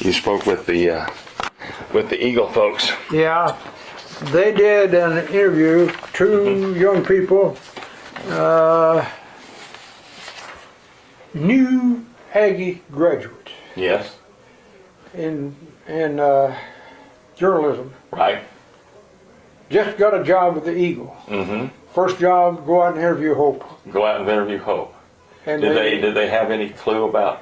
You spoke with the Eagle folks. Yeah, they did an interview, two young people, new Aggie graduates Yes. in journalism. Right. Just got a job with the Eagle. Mm-hmm. First job, go out and interview Hope. Go out and interview Hope. And Did they have any clue about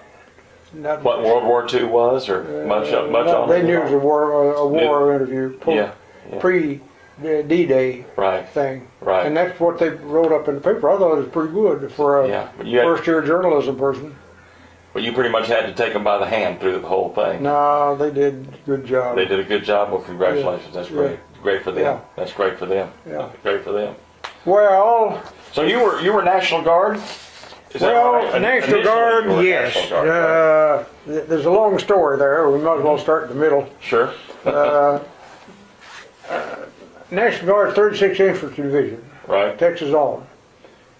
not what much. World War II was, or much No, on they it? knew it was a war interview, Yeah. pre D-Day Right. thing. Right. And that's what they wrote up in the paper. I thought it was pretty good for a Yeah. But you had, first-year journalism person. but you pretty much had to take them by the hand through the whole thing. No, they did a good job. They did a good job. Well, congratulations. That's great. Great for them. Yeah. That's great for them. Yeah. Great for them. Well, So you were National Guard? Is that right? National Initially, Guard, you were yes. National Guard, right? There's a long story there. We might as well start in the middle. Sure. National Guard, 36th Infantry Division, Right. Texas on.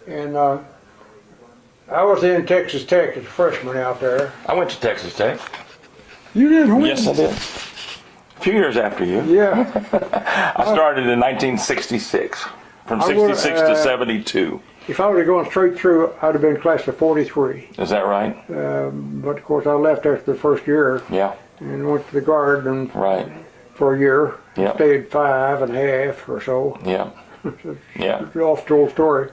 And I was in Texas Tech as a freshman out there. I went to Texas Tech. You did? When? Yes, I did. A few years after you. Yeah. I started in 1966. From I would, 66 to 72. If I would have gone straight through, I'd have been class of 43. Is that right? But of course, I left after the first year Yeah. and went to the Guard and Right. for a year. Yeah. Stayed 5.5 or so. Yeah. Yeah. It's an oft-told story.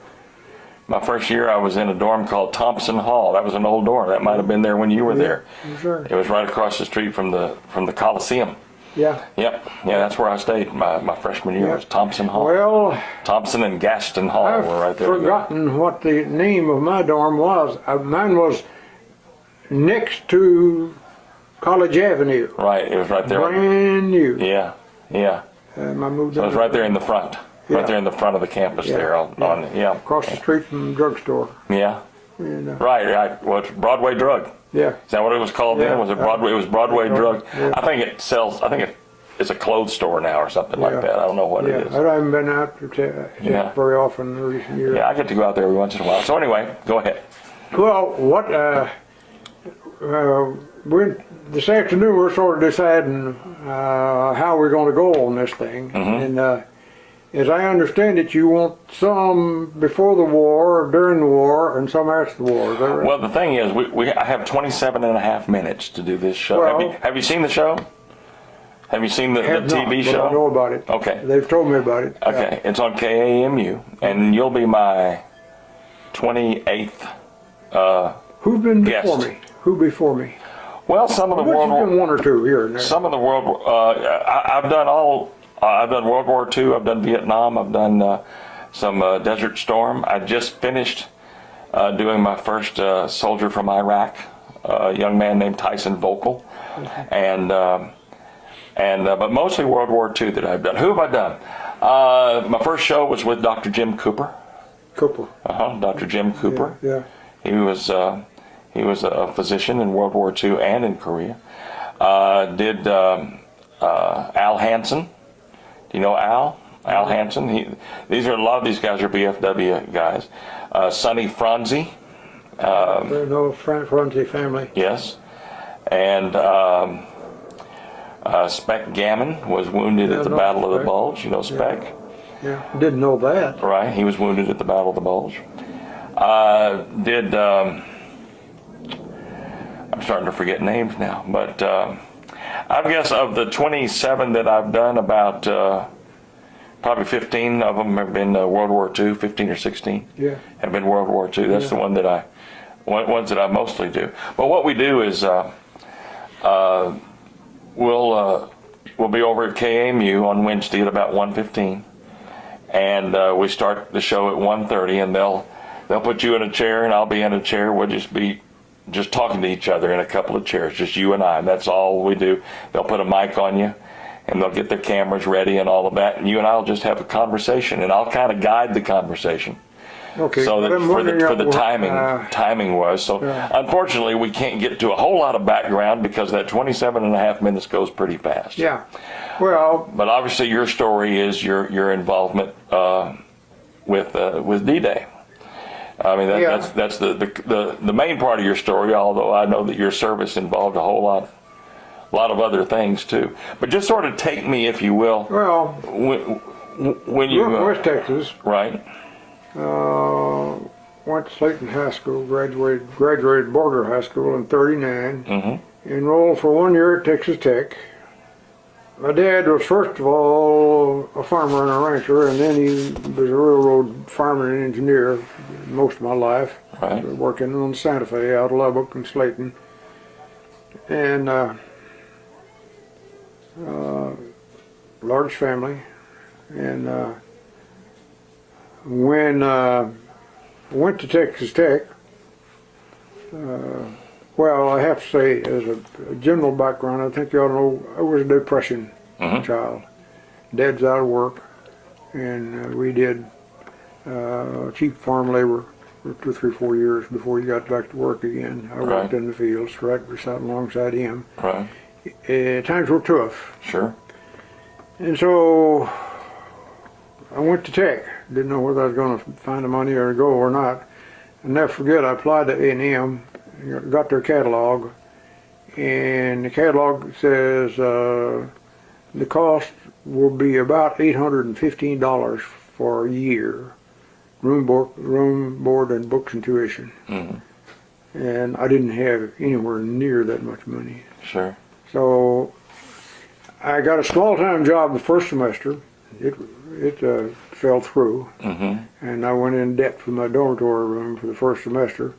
My first year, I was in a dorm called Thompson Hall. That was an old dorm. That might have been there when you were there. Sure. It was right across the street from the Coliseum. Yeah. Yep. Yeah, that's where I stayed my freshman year. Yeah. Was Thompson Hall. Well, Thompson and Gaston Hall I've were right there. forgotten what the name of my dorm was. Mine was next to College Avenue. Right. It was right there. Brand new. Yeah. Yeah. I moved So it was right there in the front. Yeah. Right there in the front of the campus Yeah. there. Yeah. across the street from the drugstore. Yeah. And, Right. Well, it's Broadway Drug. yeah. Is that what it was called then? Yeah. Was it Broadway? It was Broadway Drug. Yeah. I think it sells. I think it's a clothes store now or something Yeah. like that. I don't know what Yeah, it is. I haven't been out to Yeah. very often in recent years. Yeah, I get to go out there every once in a while. So anyway, go ahead. Well, what this afternoon we're sort of deciding how we're going to go on this thing, Mm-hmm. and as I understand it, you want some before the war, during the war, and some after the war. Is that right? Well, the thing is, I have 27 and a half minutes to do this show. Well- have you seen the show? Have you seen the Have not, TV but show? I know about it. Okay. They've told me about it. Okay, it's on KAMU, and you'll be my 28th. Who's been Guest. before me? Who before me? Well, some of the But World you've War. been one or two here and there. Some of the world. I've done all. I've done World War II. I've done Vietnam. I've done some Desert Storm. I just finished doing my first soldier from Iraq, a young man named Tyson Vocal, and but mostly World War II that I've done. Who have I done? My first show was with Dr. Jim Cooper. Couple. Dr. Jim Cooper. Yeah. He was a physician in World War II and in Korea. Did Al Hansen? Do you know Al? Al Hansen. These are a lot of these guys are BFW guys. Sonny Franzi. There's no Franzi family. Yes. And Spec Gammon was wounded at the no, Battle of the Spec. Bulge. You know Spec? Yeah. Didn't know that. Right. He was wounded at the Battle of the Bulge. I'm starting to forget names now, but I guess of the 27 that I've done, about probably 15 of them have been World War II, 15 or 16 Yeah. have been World War II. That's the ones that I mostly do. But what we do is we'll be over at KMU on Wednesday at about 1:15, and we start the show at 1:30, and they'll put you in a chair and I'll be in a chair. We'll just be talking to each other in a couple of chairs, just you and I. And that's all we do. They'll put a mic on you, and they'll get their cameras ready and all of that, and you and I'll just have a conversation, and I'll kind of guide the conversation. Okay. So that I'm for wondering, the timing was. So Yeah. unfortunately, we can't get to a whole lot of background because that 27 and a half minutes goes pretty fast. Yeah. Well, But obviously, your story is your involvement with D-Day. I mean, Yeah. that's the main part of your story. Although I know that your service involved a whole a lot of other things too. But just sort of take me, if you will, Well, when you grew up in West Texas. right, Went to Slayton High School, graduated Border High School in '39. Enrolled for 1 year at Texas Tech. My dad was first of all a farmer and a rancher, and then he was a railroad fireman and engineer most of my life, right, working on Santa Fe out of Lubbock and Slayton. And large family. And when I went to Texas Tech, well, I have to say, as a general background, I think you all know I was a Depression child. Dad's out of work, and we did cheap farm labor for 2, 3, 4 years before he got back to work again. I worked in the fields, right alongside him. right, Times were tough. sure, And so I went to Tech. Didn't know whether I was going to find the money or go or not. I'll never forget, I applied to A&M, got their catalog, and the catalog says the cost will be about $815 for a year, room, board, and books and tuition. And I didn't have anywhere near that much money. sure, So I got a small-time job the first semester. It fell through, and I went in debt for my dormitory room for the first semester.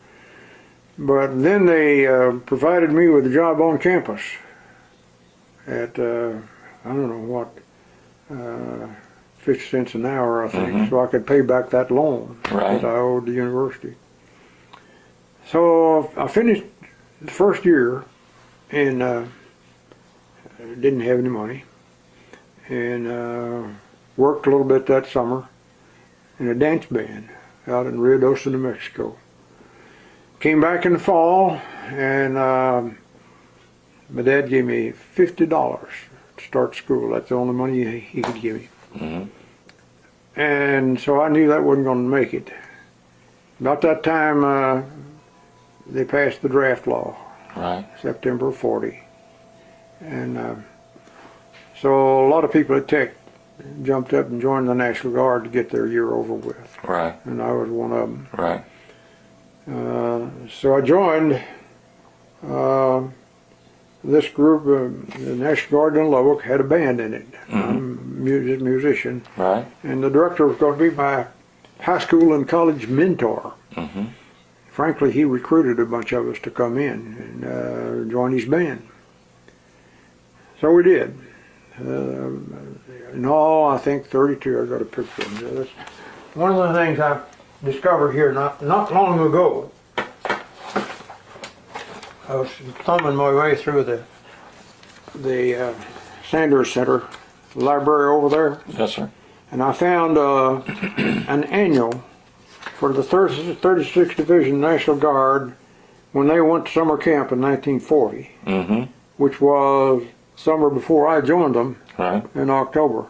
But then they provided me with a job on campus at, I don't know what, 50 cents an hour, I think, so I could pay back that loan that I owed the university. So I finished the first year and didn't have any money, and worked a little bit that summer in a dance band out in Ruidoso, New Mexico. Came back in the fall, and my dad gave me $50 to start school. That's the only money he could give me. And so I knew that wasn't going to make it. About that time, they passed the draft law, right, September of '40. And so a lot of people at Tech jumped up and joined the National Guard to get their year over with. right, And I was one of them. right, So I joined this group. The National Guard in Lubbock had a band in it. I'm a musician. right, And the director was going to be my high school and college mentor. Frankly, he recruited a bunch of us to come in and join his band. So we did. In all, I think 32. I got a picture of this. One of the things I discovered here not long ago. I was thumbing my way through the Sanders Center library over there, yes, sir, and I found an annual for the 36th Division National Guard when they went to summer camp in 1940, which was summer before I joined them right, in October.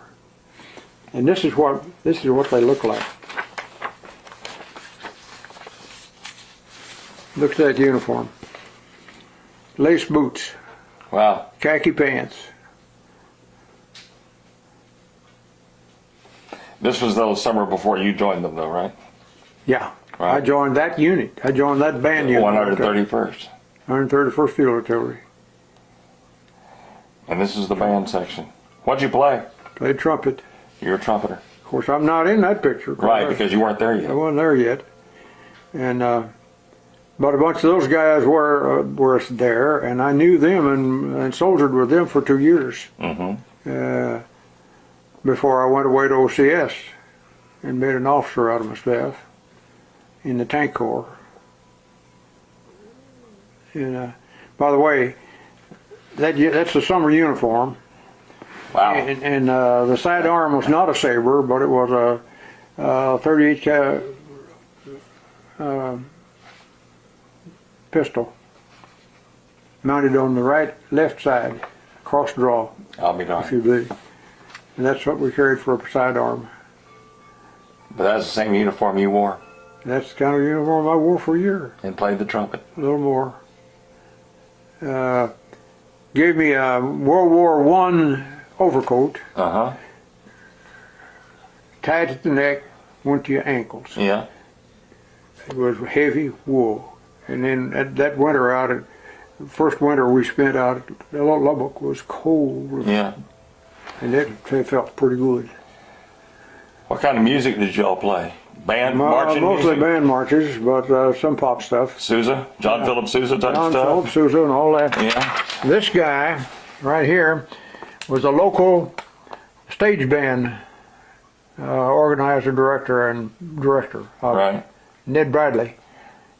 And this is what they look like. Look at that uniform. Lace boots, wow, khaki pants. this was the summer before you joined them though, right? Yeah, Right. I joined that unit. I joined that band unit. 131st, 131st Field Artillery. and this is the band section. What'd you play? Played trumpet. You're a trumpeter, Of course, I'm not in that picture. right, because you weren't there I yet. wasn't there yet. And but a bunch of those guys were there, and I knew them and soldiered with them for 2 years before I went away to OCS and made an officer out of my staff in the Tank Corps. And by the way, that's the summer uniform. Wow, And the sidearm was not a saber, but it was a 38 pistol mounted on the left side, cross draw, I'll be if darned. you will. And that's what we carried for a sidearm. But that's the same uniform you wore That's the kind of uniform I wore for a year, and played the trumpet. a little more. gave me a World War I overcoat, Uh-huh. tied at the neck, went to your ankles. Yeah. It was heavy wool. And then that winter out, first winter we spent out at Lubbock was cold. Yeah. And it felt pretty good. What kind of music did y'all play? Band marching Mostly music? band marches, but some pop stuff. Sousa? John Philip Sousa type John stuff? Philip Sousa and all that. Yeah. This guy right here was a local stage band organizer, director, Right. Ned Bradley.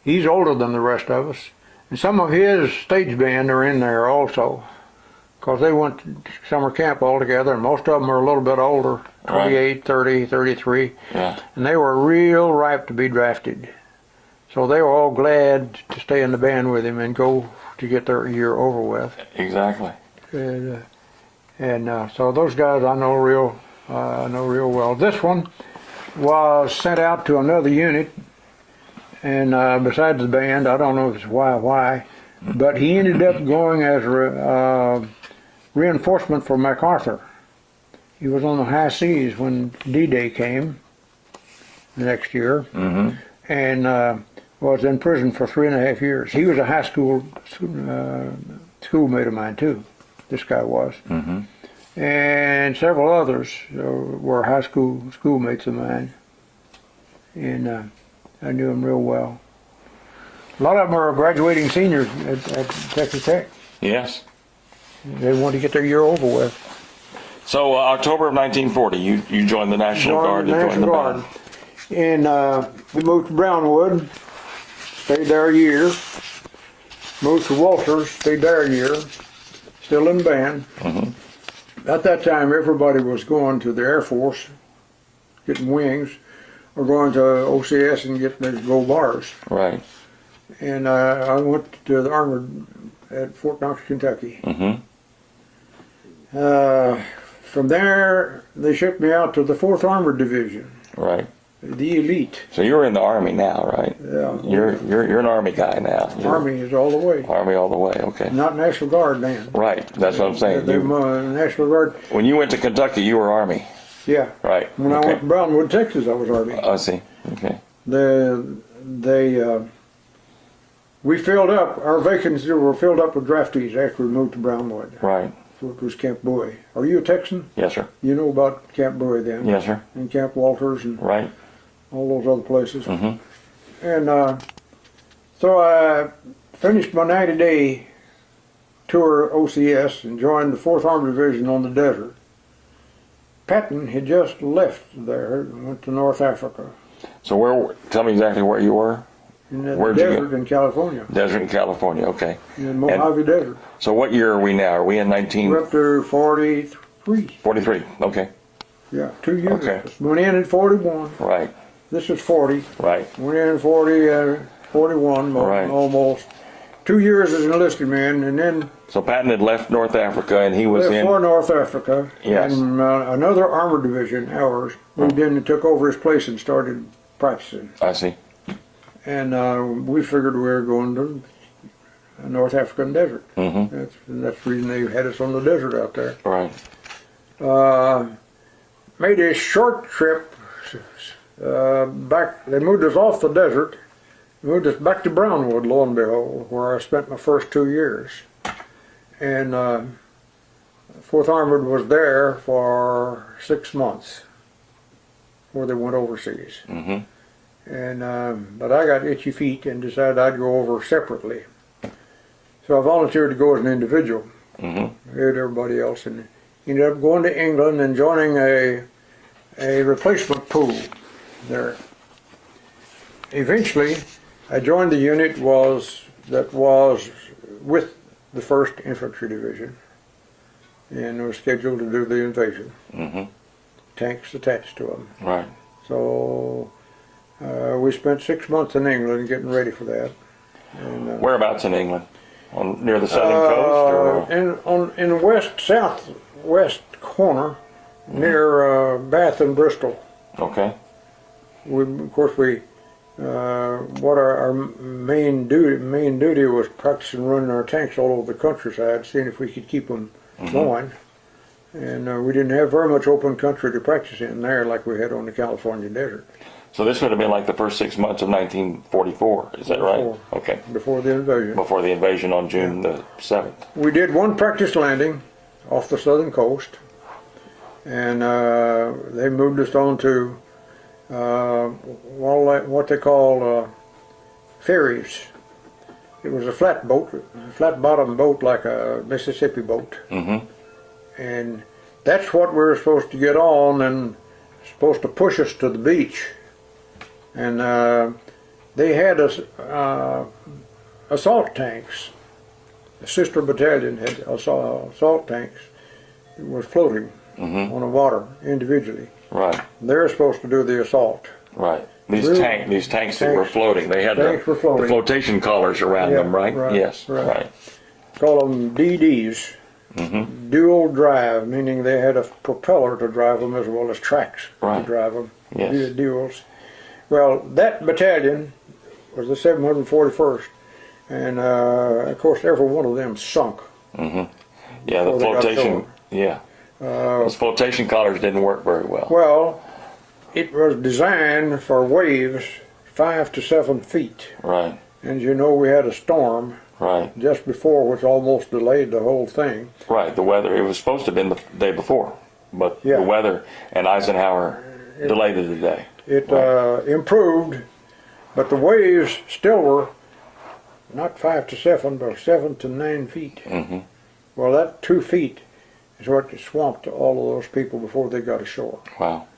He's older than the rest of us. And some of his stage band are in there also. Because they went to summer camp all together, and most of them are a little bit older, 28, 30, 33. Yeah. And they were real ripe to be drafted. So they were all glad to stay in the band with him and go to get their year over with. Exactly. And so those guys I know real well. This one was sent out to another unit, and besides the band, I don't know if it's why, but he ended up going as reinforcement for MacArthur. He was on the high seas when D-Day came the next year, and was in prison for 3.5 years. He was a high school schoolmate of mine too. This guy was, and several others were high school schoolmates of mine, and I knew them real well. A lot of them are graduating seniors at Texas Tech. Yes. They want to get their year over with. So October of 1940, you joined the National Guard to join the band. And we moved to Brownwood, stayed there a year. Moved to Walters, stayed there a year, still in the band. At that time, everybody was going to the Air Force, getting wings, or going to OCS and getting their gold bars. Right. And I went to the Armored at Fort Knox, Kentucky. From there, they shipped me out to the 4th Armored Division. Right. The elite. So you're in the Army now, right? Yeah. You're an Army guy now. Army is all the way. Army all the way, okay. Not National Guard then. Right, that's what I'm saying. They're National Guard. When you went to Kentucky, you were Army. Yeah. Right. When I went to Brownwood, Texas, I was Army. I see. Okay. We filled up, our vacancies were filled up with draftees after we moved to Brownwood. Right. It was Camp Bowie. Are you a Texan? Yes, sir. You know about Camp Bowie then? Yes, sir. And Camp Walters and Right. all those other places. And so I finished my 90-day tour OCS and joined the 4th Armored Division on the desert. Patton had just left there and went to North Africa. So tell me exactly where you were? In the Where'd you desert in California. Desert in California, okay. In the Mojave Desert. So what year are we now? Are we in We're up to 43. 43? Okay. Yeah, 2 years. Okay. Went in at 41. Right. This is 40. Right. Went in at 40, 41, Right. almost. 2 years as an enlisted man, and then So Patton had left North Africa and he was left for North Africa. Yes. And another armored division, ours, moved in and took over his place and started practicing. I see. And we figured we were going to a North African desert. That's the reason they had us on the desert out there. Right. Made a short trip back. They moved us off the desert, moved us back to Brownwood, lo and behold, where I spent my first 2 years. And 4th Armored was there for 6 months before they went overseas. And but I got itchy feet and decided I'd go over separately. So I volunteered to go as an individual. With everybody else, and ended up going to England and joining a replacement pool there. Eventually, I joined the unit that was with the 1st Infantry Division, and was scheduled to do the invasion. Tanks attached to them. Right. So we spent 6 months in England getting ready for that. And, Whereabouts in England? Near the southern coast? Or? In the southwest corner, near Bath and Bristol. Okay. Of course, we what our main duty was practicing running our tanks all over the countryside, seeing if we could keep them going. And we didn't have very much open country to practice in there like we had on the California desert. So this would have been like the first 6 months of 1944, is that right? Okay. Before the invasion. Before the invasion on June the 7th. We did one practice landing off the southern coast, and they moved us on to what they call ferries. It was a flat bottom boat like a Mississippi boat. And that's what we were supposed to get on and supposed to push us to the beach. And they had assault tanks. The sister battalion had assault tanks that were floating on the water individually. Right. They're supposed to do the assault. Right. These tanks that were floating, they had the flotation collars around them, right? Yes. Right. Call them DDs. Dual drive, meaning they had a propeller to drive them as well as tracks to drive them. Yes. Duals. Well, that battalion was the 741st, and of course every one of them sunk. Yeah, the flotation. Yeah. Those flotation collars didn't work very well. Well, it was designed for waves 5 to 7 feet. Right. And you know we had a storm. Right. Just before, which almost delayed the whole thing. Right, the weather, it was supposed to have been the day before, but the weather and Eisenhower delayed it a day. It improved, but the waves still were not 5 to 7, but 7 to 9 feet. Well, that 2 feet is what swamped all of those people before they got ashore. Wow.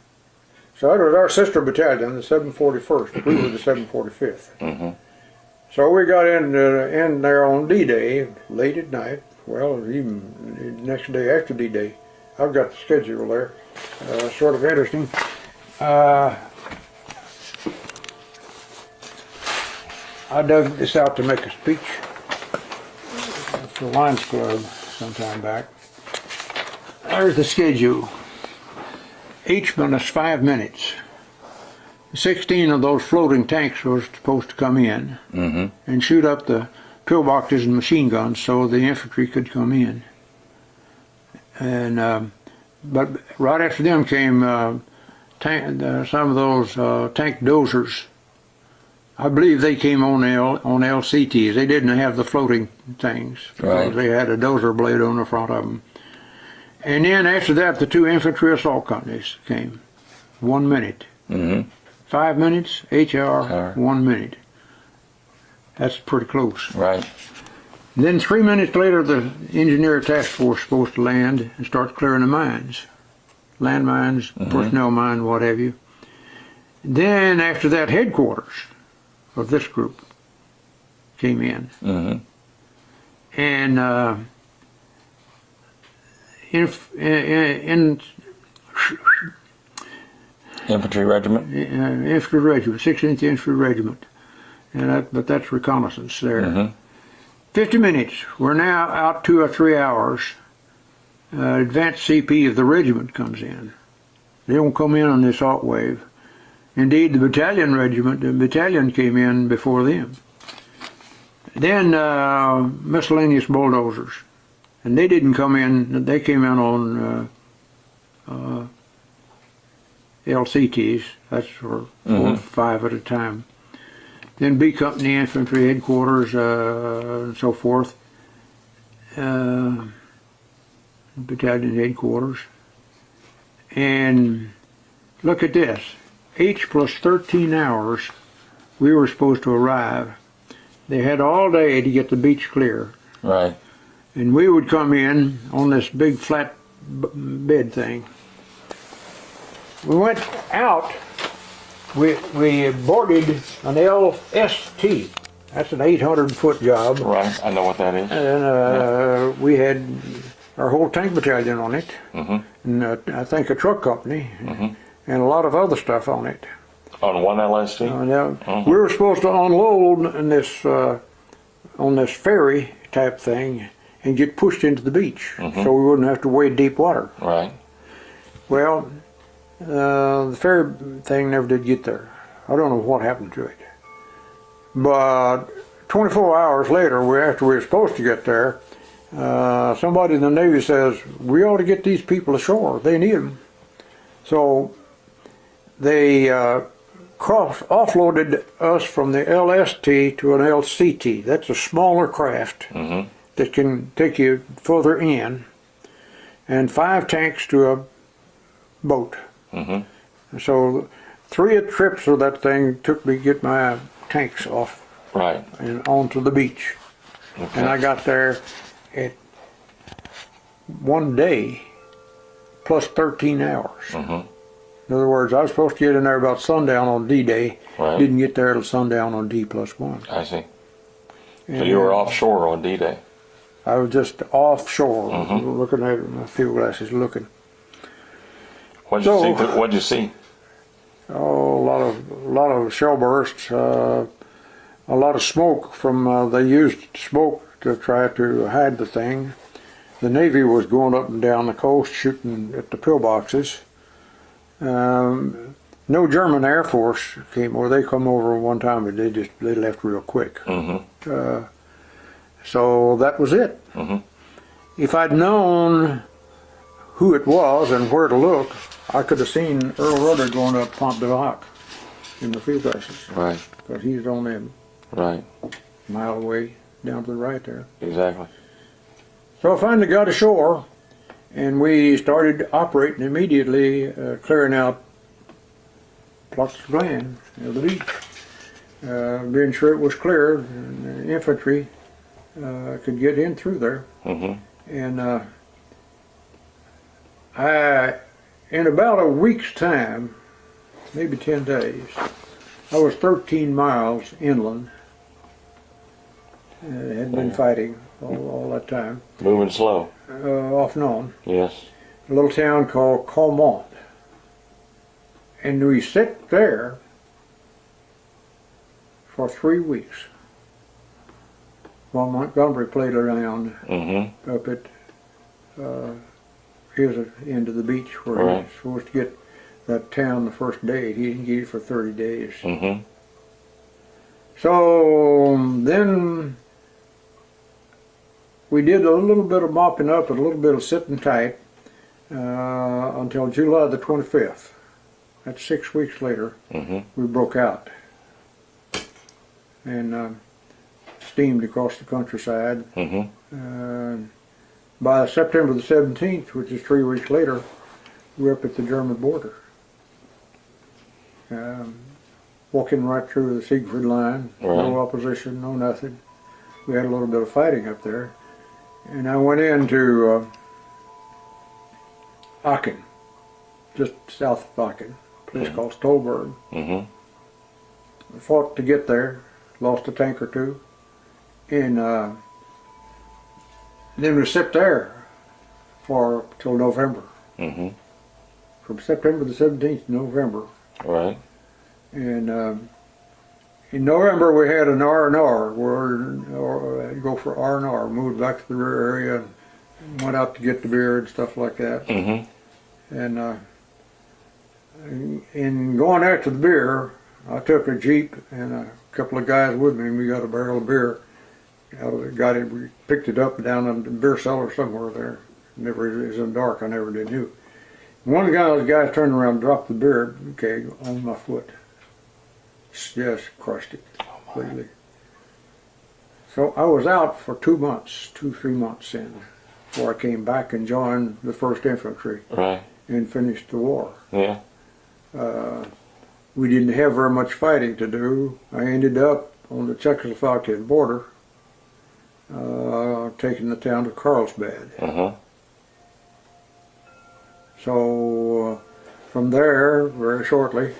So that was our sister battalion, the 741st. We were the 745th. So we got in there on D-Day, late at night. Well, even the next day after D-Day. I've got the schedule there. Sort of interesting. I dug this out to make a speech for the Lions Club some time back. There's the schedule. Each minus 5 minutes. 16 of those floating tanks were supposed to come in and shoot up the pillboxes and machine guns so the infantry could come in. And but right after them came some of those tank dozers. I believe they came on LCTs. They didn't have the floating things because they had a dozer blade on the front of them. And then after that, the 2 infantry assault companies came. 1 minute. 5 minutes, HR, 1 minute. That's pretty close. Right. And then 3 minutes later, the engineer task force was supposed to land and start clearing the mines. Landmines, personnel mine, what have you. Then after that, headquarters of this group came in. And Infantry regiment? Infantry regiment, 16th Infantry Regiment. And but that's reconnaissance there. 50 minutes. We're now out 2 or 3 hours. Advanced CP of the regiment comes in. They don't come in on the assault wave. Indeed, the battalion came in before them. Then miscellaneous bulldozers. And they didn't come in, they came in on LCTs, that's for 4 or 5 at a time. Then B Company Infantry Headquarters and so forth. Battalion Headquarters. And look at this. Each plus 13 hours we were supposed to arrive. They had all day to get the beach clear. Right. And we would come in on this big flat bed thing. We went out, we boarded an LST. That's an 800-foot job. Right, I know what that is. And we had our whole tank battalion on it. And I think a truck company. And a lot of other stuff on it. On one LST? We were supposed to unload in this, on this ferry type thing and get pushed into the beach so we wouldn't have to wade deep water. Right. Well, the ferry thing never did get there. I don't know what happened to it. But 24 hours later, after we were supposed to get there, somebody in the Navy says, we ought to get these people ashore. They need them. So they offloaded us from the LST to an LCT. That's a smaller craft that can take you further in, and 5 tanks to a boat. So 3 trips of that thing took me to get my tanks off and onto the beach. And I got there at 1 day plus 13 hours. In other words, I was supposed to get in there about sundown on D-Day. Didn't get there till sundown on D+1. I see. So you were offshore on D-Day. I was just offshore, looking at my field glasses, looking. What'd you see? Oh, a lot of shell bursts, a lot of smoke from. They used smoke to try to hide the thing. The Navy was going up and down the coast shooting at the pillboxes. No German Air Force came over. They come over one time, but they left real quick. So that was it. If I'd known who it was and where to look, I could have seen Earl Rudder going up Pont de Vac in the field glasses. Because he's on them. Mile away down to the right there. Exactly. So I finally got ashore, and we started operating immediately, clearing out plots of land of the beach, being sure it was clear, and the infantry could get in through there. And in about a week's time, maybe 10 days, I was 13 miles inland. Had been fighting all that time. Moving slow. Off and on. Yes. A little town called Caumont. And we sat there for 3 weeks while Montgomery played around up at his end of the beach where he was supposed to get that town the first day. He didn't get it for 30 days. So then we did a little bit of mopping up and a little bit of sitting tight until July the 25th. That's 6 weeks later. We broke out and steamed across the countryside. By September the 17th, which is 3 weeks later, we were up at the German border. Walking right through the Siegfried line, no opposition, no nothing. We had a little bit of fighting up there. And I went into Aachen, just south of Aachen, a place called Stolberg. I fought to get there, lost a tank or two, and then we sat there till November. From September the 17th to November. And in November we had an R&R, where go for R&R, moved back to the rear area and went out to get the beer and stuff like that. And in going after the beer, I took a Jeep and a couple of guys with me, and we got a barrel of beer. We picked it up down in the beer cellar somewhere there. It was in the dark, I never did knew. One of the guys turned around and dropped the beer keg on my foot. Just crushed it completely. So I was out for 2 months, 3 months in, before I came back and joined the 1st Infantry and finished the war. We didn't have very much fighting to do. I ended up on the Czechoslovakian border, taking the town of Carlsbad. So from there, very shortly,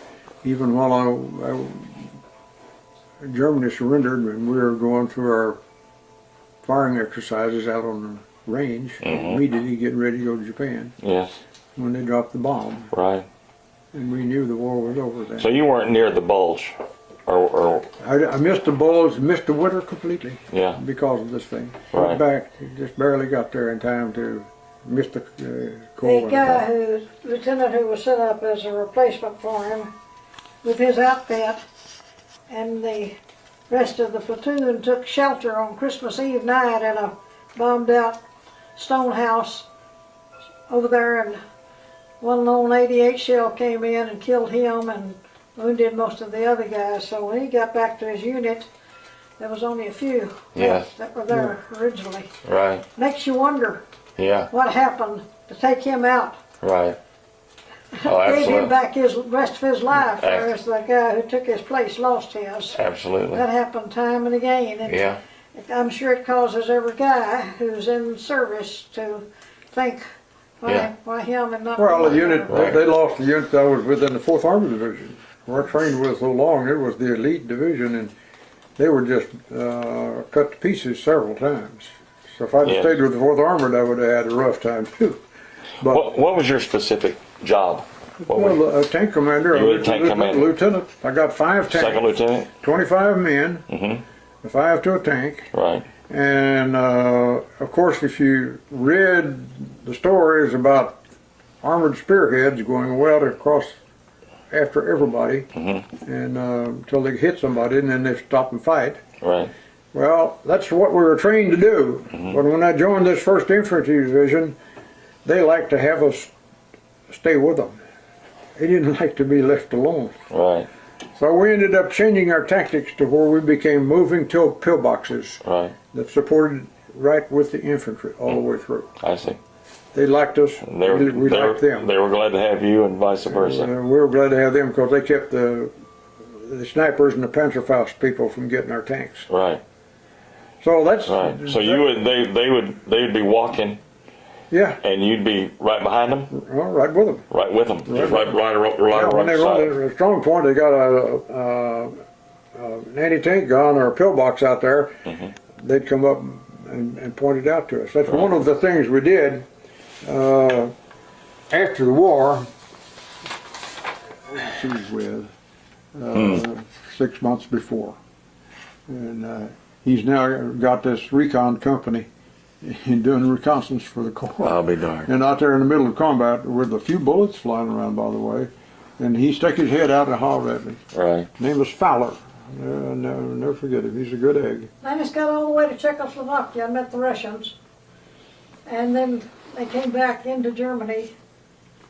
even while Germany surrendered and we were going through our firing exercises out on the range, immediately getting ready to go to Japan. When they dropped the bomb. And we knew the war was over then. So you weren't near the Bulge? I missed the Bulge, missed the winter completely. Because of this thing. Went back, just barely got there in time to miss the cold. The lieutenant who was set up as a replacement for him with his outfit, and the rest of the platoon took shelter on Christmas Eve night in a bombed out stone house over there, and one lone 88 shell came in and killed him and wounded most of the other guys. So when he got back to his unit, there was only a few left that were there originally. Right. Makes you wonder Yeah. what happened to take him out. Right. Oh, Gave absolutely. him back his rest of his life, whereas the guy who took his place lost his. Absolutely. That happened time and again. And Yeah. I'm sure it causes every guy who's in service to think, why him and not Well, the me? unit, they lost the unit that was within the 4th Army Division. Where I trained with so long, it was the elite division, and they were just cut to pieces several times. So if I'd Yeah. stayed with the 4th Armored, I would have had a rough time too. But What was your specific job? What were you? well, a tank commander, You were a tank commander. lieutenant. I got 5 tanks, Second lieutenant? 25 men, Mm-hmm. 5 to a tank. Right. And of course, if you read the stories about armored spearheads going well across after everybody, and until they hit somebody, and then they stop and fight. Right. Well, that's what we were trained to do. But when I joined this 1st Infantry Division, they liked to have us stay with them. They didn't like to be left alone. Right. So we ended up changing our tactics to where we became moving pillboxes Right. that supported right with the infantry all the way through. I see. They liked us, They were, we they, liked were, them. they were glad to have you and vice versa. We were glad to have them because they kept the snipers and the Panzerfaust people from getting our tanks. Right. So that's Right. So you would they'd be walking yeah, and you'd be right behind them, well, right with them. right with them, just right Yeah, when they run alongside. a strong point, they got an anti-tank gun or a pillbox out there. They'd come up and point it out to us. That's one of the things we did after the war. She's with 6 months before, and he's now got this recon company and doing reconnaissance for the Corps. I'll be darned. And out there in the middle of combat with a few bullets flying around, by the way, and he stuck his head out and hollered at me. Right. His name was Fowler. Never forget him. He's a good egg. Lannes got all the way to Czechoslovakia and met the Russians. And then they came back into Germany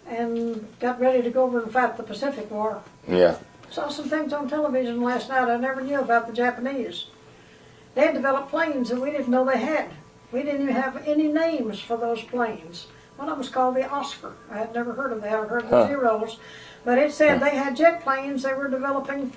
and got ready to go over and fight the Pacific War. Yeah. Saw some things on television last night I never knew about the Japanese. They had developed planes that we didn't know they had. We didn't even have any names for those planes. One of them was called the Oscar. I had never heard of that. I heard the Zeros. But it said they had jet planes they were developing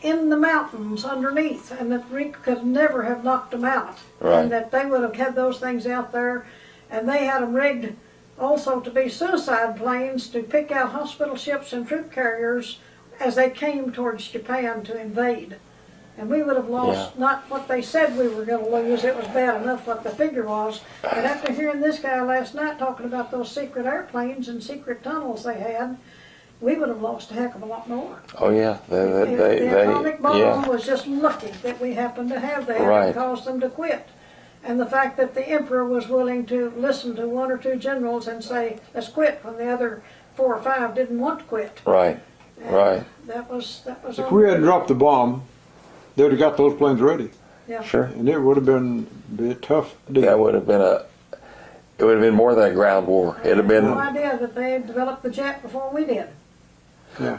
in the mountains underneath, and that we could never have knocked them out. Right. And that they would have had those things out there, and they had them rigged also to be suicide planes to pick out hospital ships and troop carriers as they came towards Japan to invade. And we would have lost not what they said we were going to lose, it was bad enough what the figure was. But after hearing this guy last night talking about those secret airplanes and secret tunnels they had, we would have lost a heck of a lot more. Oh yeah. The atomic bomb yeah. was just lucky that we happened to have that Right. and caused them to quit. And the fact that the emperor was willing to listen to 1 or 2 generals and say, let's quit, when the other 4 or 5 didn't want to quit. Right. And Right. That was If we had dropped the bomb, they would have got those planes ready, yeah. Sure. and it would have been a tough deal. That would have been it would have been more than a ground war. It'd have I had no been, idea that they had developed the jet before we did.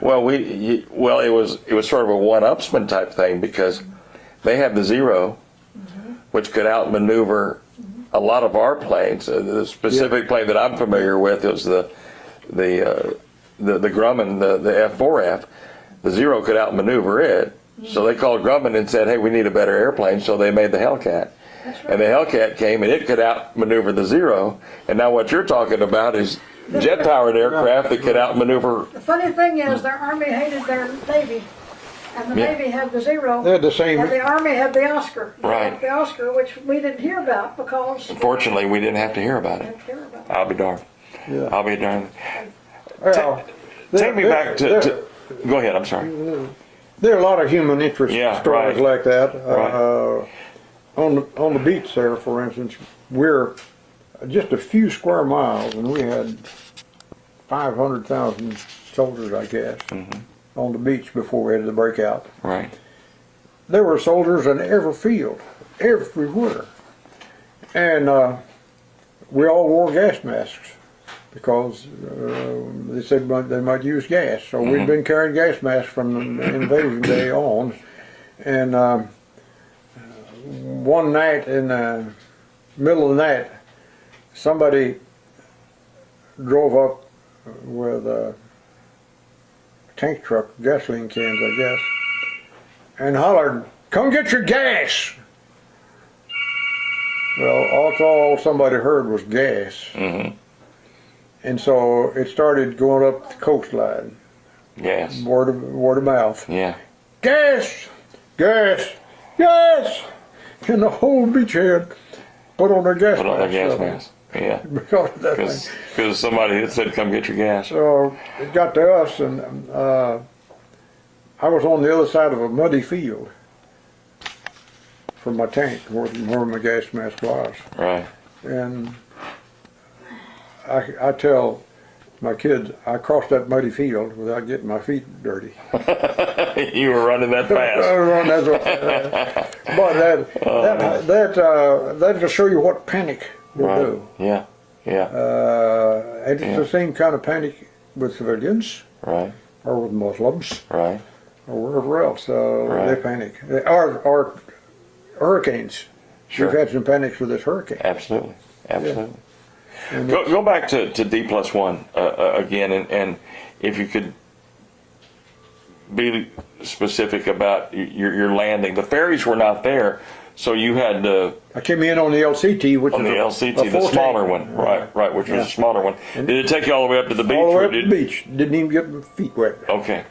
well, it was sort of a one-upsman type thing because they had the Zero, which could outmaneuver a lot of our planes. The specific plane that I'm familiar with was the Grumman, the F4F. The Zero could outmaneuver it, so they called Grumman and said, "Hey, we need a better airplane." So they made the Hellcat. That's right. And the Hellcat came and it could outmaneuver the Zero. And now what you're talking about is jet-powered aircraft that could outmaneuver. The funny thing is, their Army hated their Navy, and the Yeah. Navy had the Zero, They had the same. and the Army had the Oscar. They Right. had the Oscar, which we didn't hear about because Fortunately, we didn't have to hear about we it. didn't hear about it. I'll be darned. Yeah. I'll be darned. Well, Take me back to. Go ahead. I'm sorry. There are a lot of human interest Yeah, stories right. like that. Right. On the beach there, for instance, we're just a few square miles, and we had 500,000 soldiers, I guess, on the beach before we had the breakout. Right. There were soldiers in every field, everywhere. And we all wore gas masks because they said they might use gas. So we'd been carrying gas masks from the invasion day on. And one night in the middle of the night, somebody drove up with a tank truck, gasoline cans, I guess, and hollered, "Come get your gas!" Well, all somebody heard was gas. And so it started going up the coastline. Yes. Word of mouth. Yeah. Gas! Gas! Gas! And the whole beachhead put on their gas Put on their gas mask. mask. Yeah. Because of that thing. Because somebody had said, "Come get your gas." So it got to us, and I was on the other side of a muddy field from my tank, where my gas mask was. Right. And I tell my kids, I crossed that muddy field without getting my feet dirty. You were running that fast. But that just show you what panic will do. Yeah. Yeah. And it's the same kind of panic with civilians, Right. or with Muslims, Right. or wherever else. Right. They panic. Or hurricanes. Sure. We've had some panics with this hurricane. Absolutely. Absolutely. And Go back to D+1 again, and if you could be specific about your landing. The ferries were not there, so you had to. I came in on the LCT, which On is the a LCT, the full smaller tank. one, right, which was a smaller one. Did it take you all the way up to the beach? All the way or up to the beach. Didn't even get my feet wet. Okay.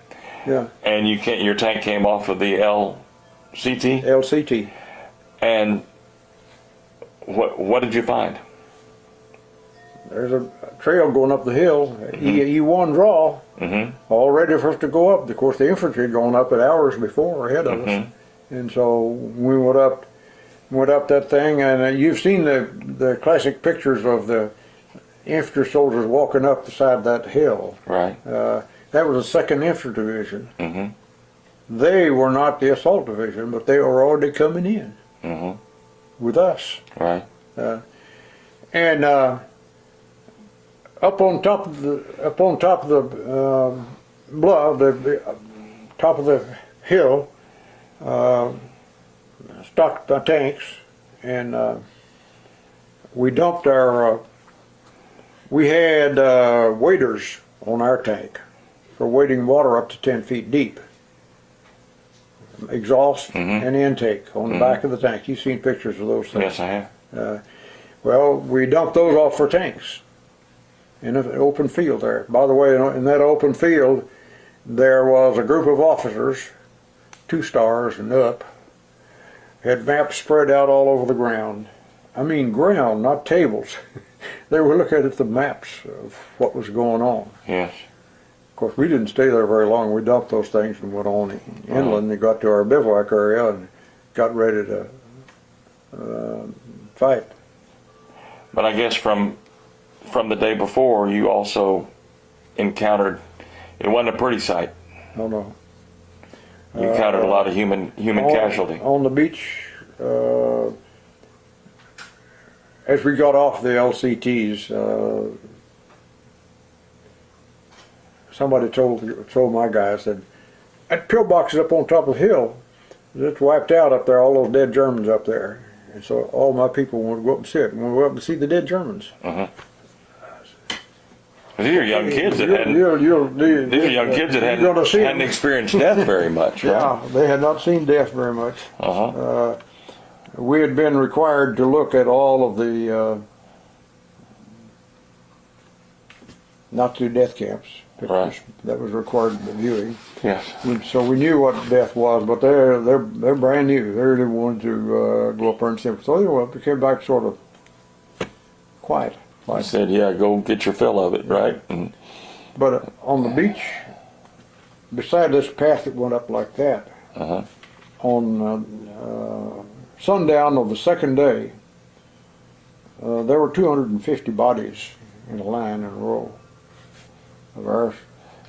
Yeah. And your tank came off of the LCT, LCT. and what did you find? There's a trail going up the hill, E1 draw, all ready for us to go up. Of course, the infantry had gone up at hours before ahead of us. And so we went up that thing, and you've seen the classic pictures of the infantry soldiers walking up the side of that hill. Right. That was the 2nd Infantry Division. They were not the assault division, but they were already coming in with us. Right. And up on top of the bluff, the top of the hill, stocked my tanks, and we dumped our. We had waders on our tank for wading water up to 10 feet deep. Exhaust and intake on the back of the tank. You've seen pictures of those things. Yes, I have. Well, we dumped those off for tanks in an open field there. By the way, in that open field, there was a group of officers, 2 stars and up, had maps spread out all over the ground. I mean ground, not tables. They were looking at the maps of what was going on. Yes. Of course, we didn't stay there very long. We dumped those things and went on inland and got to our bivouac area and got ready to fight. But I guess from the day before, you also encountered. It wasn't a pretty sight. Oh no. You encountered a lot of human casualty. On the beach, as we got off the LCTs, somebody told my guy, said, "That pillbox is up on top of the hill. It's wiped out up there, all those dead Germans up there." And so all my people wanted to go up and see it. Want to go up and see the dead Germans. These are young kids that hadn't. These are young kids that hadn't experienced death very much. Right? Yeah, they had not seen death very much. We had been required to look at all of the Nazi death camps. Right. That was required viewing. Yes. So we knew what death was, but they're brand new. They really wanted to go up there and see them. So anyway, we came back sort of quiet. I said, "Yeah, go get your fill of it," right? And but on the beach, beside this path that went up like that, on sundown of the 2nd day, there were 250 bodies in a line in a row of ours.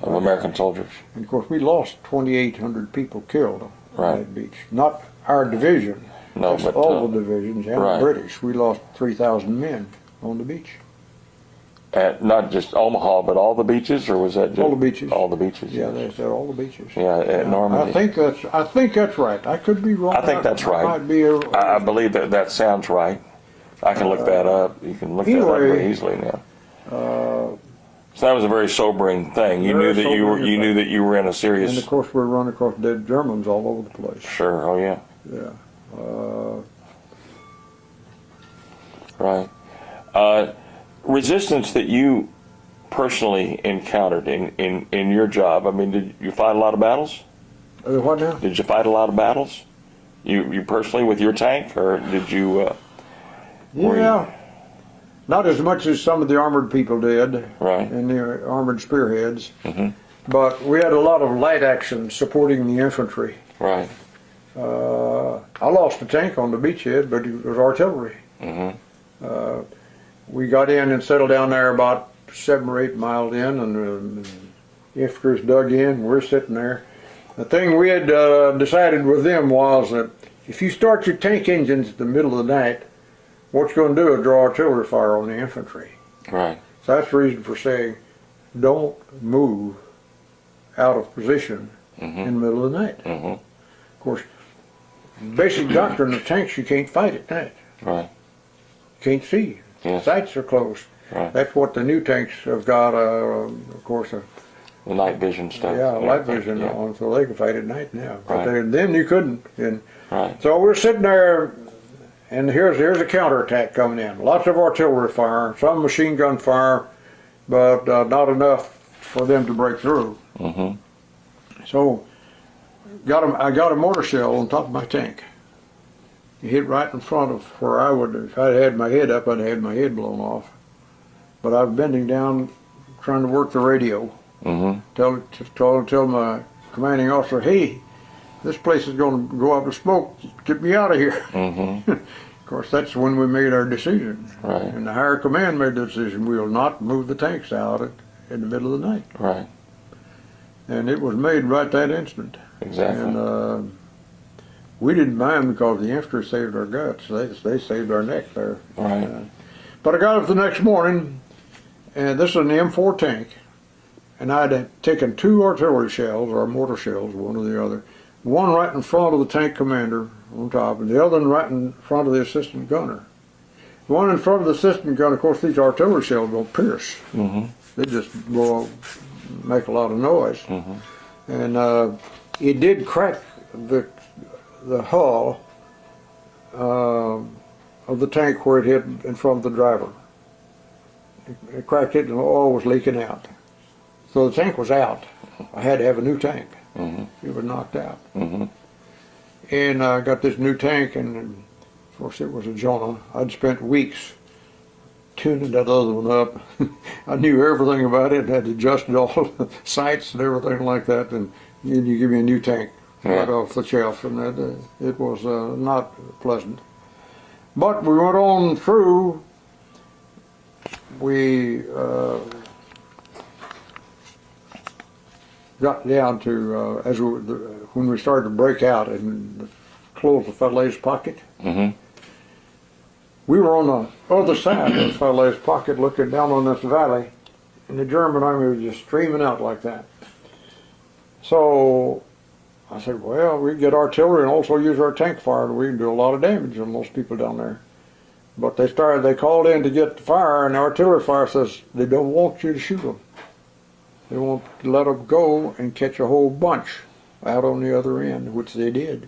of American soldiers. And of course, we lost 2,800 people killed on Right. that beach. Not our division. No, That's but all the divisions and right. the British. We lost 3,000 men on the beach. at not just Omaha, but all the beaches, or was that just All the beaches. All the beaches. Yeah, they said all the beaches. Yeah, at Normandy. I think that's right. I could be wrong. I think that's right. Might be I believe that sounds right. I can look that up. You can look that up anyway, very easily now. So that was a very sobering thing. You knew Very that sobering knew that you were in a serious. and of course we're running across dead Germans all over the place. Sure. Oh yeah. Yeah. Right. Resistance that you personally encountered in your job. I mean, did you fight a lot of battles? What now? Did you fight a lot of battles? You personally with your tank, or did you? Yeah. Not as much as some of the armored people did, Right. and the armored spearheads, Mhm. but we had a lot of light action supporting the infantry. Right. I lost a tank on the beachhead, but it was artillery. Mhm. We got in and settled down there about 7 or 8 miles in, and the infantry's dug in. We're sitting there. The thing we had decided with them was that if you start your tank engines at the middle of the night, what you're going to do is draw artillery fire on the infantry. Right. So that's the reason for saying, don't move out of position in the middle of the night. Mhm. Of course, basic doctrine of tanks, you can't fight at night. Right. You can't see. Yes. Sights are closed. Right. That's what the new tanks have got, of course, The night vision stuff. light vision Yeah. on, so they can fight at night now. Right. But then you couldn't. And Right. so we're sitting there, and here's a counterattack coming in. Lots of artillery fire, some machine gun fire, but not enough for them to break through. Mhm. So I got a mortar shell on top of my tank. It hit right in front of where I would, if I'd had my head up, I'd had my head blown off. But I was bending down trying to work the radio. Mhm. Tell my commanding officer, hey, this place is going to go up in smoke. Get me out of here. Mhm. Of course, that's when we made our decision. Right. And the higher command made the decision, we will not move the tanks out in the middle of the night. Right. And it was made right that instant. Exactly. And we didn't mind because the infantry saved our guts. They saved our neck there. Right. But I got up the next morning, and this is an M4 tank, and I'd taken 2 artillery shells, or mortar shells, one or the other, one right in front of the tank commander on top, and the other one right in front of the assistant gunner. The one in front of the assistant gunner, of course, these artillery shells don't pierce. Mhm. They just go make a lot of noise. Mhm. And it did crack the hull of the tank where it hit in front of the driver. It cracked it and the oil was leaking out. So the tank was out. I had to have a new tank. Mhm. It was knocked out. Mhm. And I got this new tank, and of course it was a Jonah. I'd spent weeks tuning that other one up. I knew everything about it, had adjusted all the sights and everything like that, and then you give me a new tank right Yeah. off the shelf, and that, it was not pleasant. But we went on through. We got down to when we started to break out and close the Falaise pocket. Mhm. We were on the other side of the Falaise pocket, looking down on this valley, and the German army was just streaming out like that. So I said, well, we can get artillery and also use our tank fire, and we can do a lot of damage on most people down there. But they called in to get the fire, and the artillery fire says they don't want you to shoot them. They want to let them go and catch a whole bunch out on the other end, which they did.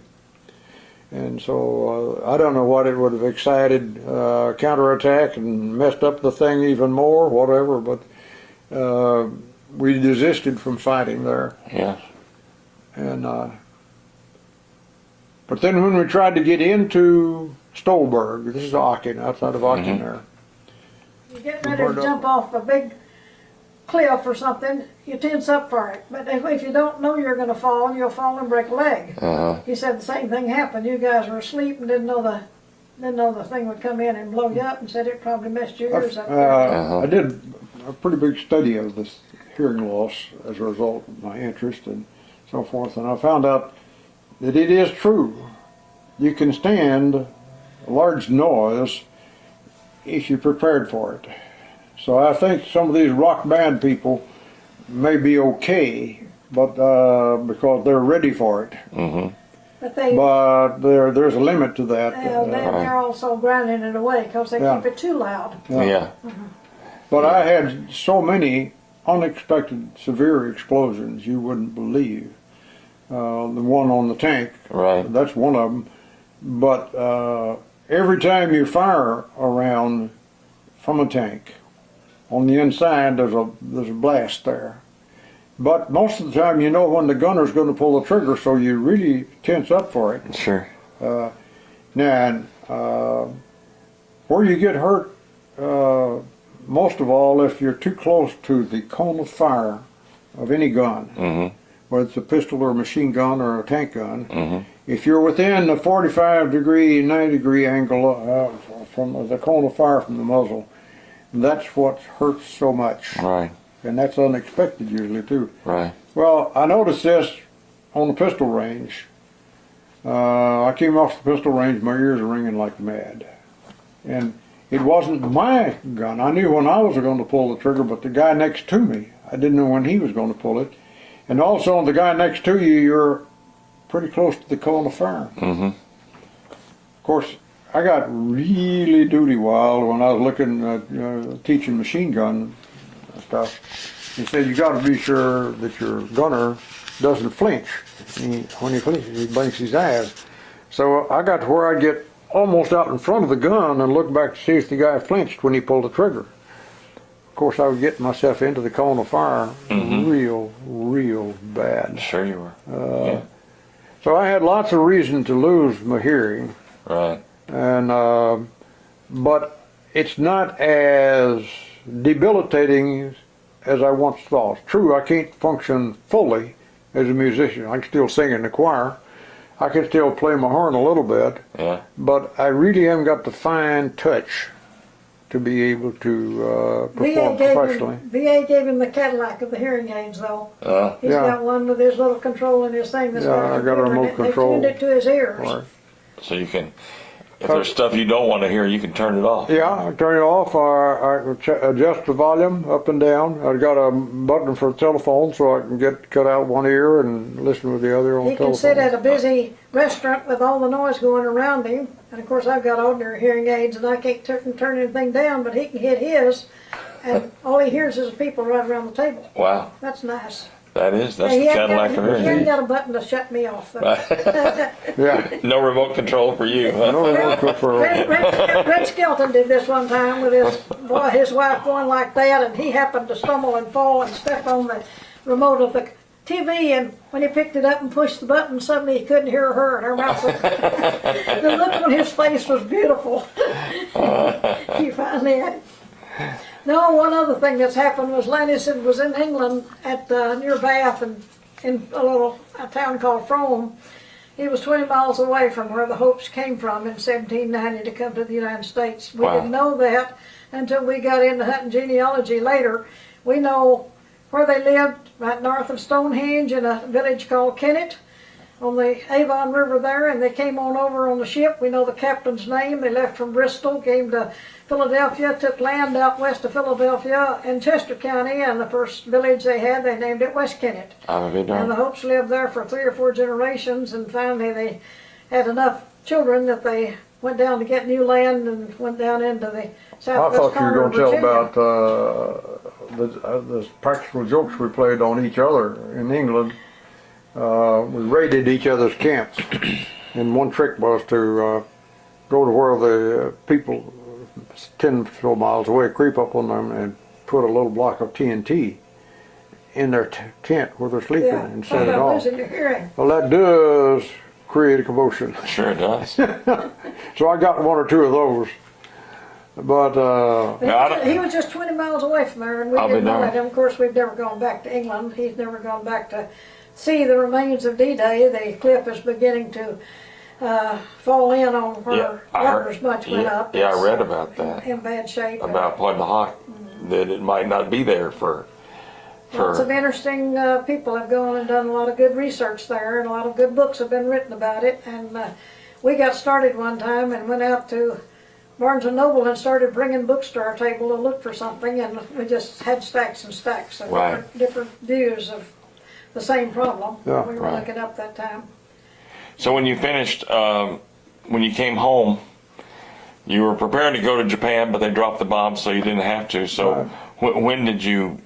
And so I don't know what it would have excited, counterattack and messed up the thing even more, whatever, but we desisted from fighting there. Yes. And but then when we tried to get into Stolberg, this is Aachen, outside of Aachen there. You're getting ready to jump off a big cliff or something, you tense up for it. But if you don't know you're going to fall, you'll fall and break a leg. Uh-huh. He said the same thing happened. You guys were asleep and didn't know the thing would come in and blow you up, and said it probably messed your ears up. Uh-huh. I did a pretty big study of this hearing loss as a result of my interest and so forth. And I found out that it is true. You can stand a large noise if you're prepared for it. So I think some of these rock band people may be okay, but because they're ready for it. Mm-hmm. But there's a limit to that. they're also grinding it away because they Yeah. keep it too loud. Yeah. But I had so many unexpected severe explosions you wouldn't believe. The one on the tank, Right. that's one of them. But every time you fire around from a tank, on the inside there's a blast there. But most of the time you know when the gunner's going to pull the trigger, so you really tense up for it. Sure. Now, where you get hurt, most of all, if you're too close to the cone of fire of any gun, Mm-hmm. whether it's a pistol or a machine gun or a tank gun, Mm-hmm. if you're within the 45-degree, 90-degree angle from the cone of fire from the muzzle, that's what hurts so much. Right. And that's unexpected usually too. Right. Well, I noticed this on the pistol range. I came off the pistol range, my ears are ringing like mad. And it wasn't my gun. I knew when I was going to pull the trigger, but the guy next to me, I didn't know when he was going to pull it. And also the guy next to you, you're pretty close to the cone of fire. Mm-hmm. Of course, I got really duty wild when I was looking at teaching machine gun stuff. He said, you got to be sure that your gunner doesn't flinch. When he flinches, he blinks his eyes. So I got to where I get almost out in front of the gun and look back to see if the guy flinched when he pulled the trigger. Of course, I was getting myself into the cone of fire real bad. Sure you were. Yeah. So I had lots of reason to lose my hearing. Right. And but it's not as debilitating as I once thought. True, I can't function fully as a musician. I can still sing in the choir. I can still play my horn a little bit. Yeah. But I really haven't got the fine touch to be able to perform professionally. VA gave him the Cadillac of the hearing aids, though. He's Yeah. got one with his little control in his thing. That's Yeah, got a I got a computer in remote it. control. They tuned it to his ears. Right. So you can, if there's stuff you don't want to hear, you can turn it off. Yeah, I turn it off. I adjust the volume up and down. I've got a button for the telephone so I can cut out one ear and listen with the other on the He telephone. can sit at a busy restaurant with all the noise going around him. And of course, I've got ordinary hearing aids and I can't turn anything down, but he can hit his. And all he hears is the people right around the table. Wow. That's nice. That's Hey, the he hasn't Cadillac of got, he hasn't hearing. got a button to shut me off, though. Yeah. No remote control for you, huh? No remote control. Red Skelton did this one time with his wife going like that, and he happened to stumble and fall and step on the remote of the TV, and when he picked it up and pushed the button, suddenly he couldn't hear her, and her mouth was... The look on his face was beautiful. He finally had... No, one other thing that's happened was Lannes was in England at near Bath and in a town called Frome. He was 20 miles away from where the Hopes came from in 1790 to come to the United States. We didn't know that until we got into hunting genealogy later. We know where they lived, right north of Stonehenge in a village called Kennet on the Avon River there, and they came on over on the ship. We know the captain's name. They left from Bristol, came to Philadelphia, took land out west of Philadelphia in Chester County, and the first village they had, they named it West Kennet. And the Hopes lived there for 3 or 4 generations, and finally they had enough children that they went down to get new land and went down into the I southwest thought you were corner going of to tell Virginia. about the practical jokes we played on each other in England. We raided each other's camps, and one trick was to go to where the people 10 or so miles away, creep up on them and put a little block of TNT in their tent where they're sleeping and set it off. Losing your hearing. Well, that does create a commotion. Sure it does. So I got 1 or 2 of those. But He was just 20 miles away from there, and we I'll be didn't know darned. that. Of course, we've never gone back to England. He's never gone back to see the remains of D-Day. The cliff is beginning to fall in on where Rutgers much went up. Yeah, I It's, read about that. in bad shape. About Plymouth Hawk, that it might not be there for Lots of interesting people have gone and done a lot of good research there, and a lot of good books have been written about it. And we got started one time and went out to Barnes and Noble and started bringing books to our table to look for something, and we just had stacks and stacks of different views of the same problem we were looking up that time. So when you finished, when you came home, you were preparing to go to Japan, but they dropped the bomb, so you didn't have to. So when did you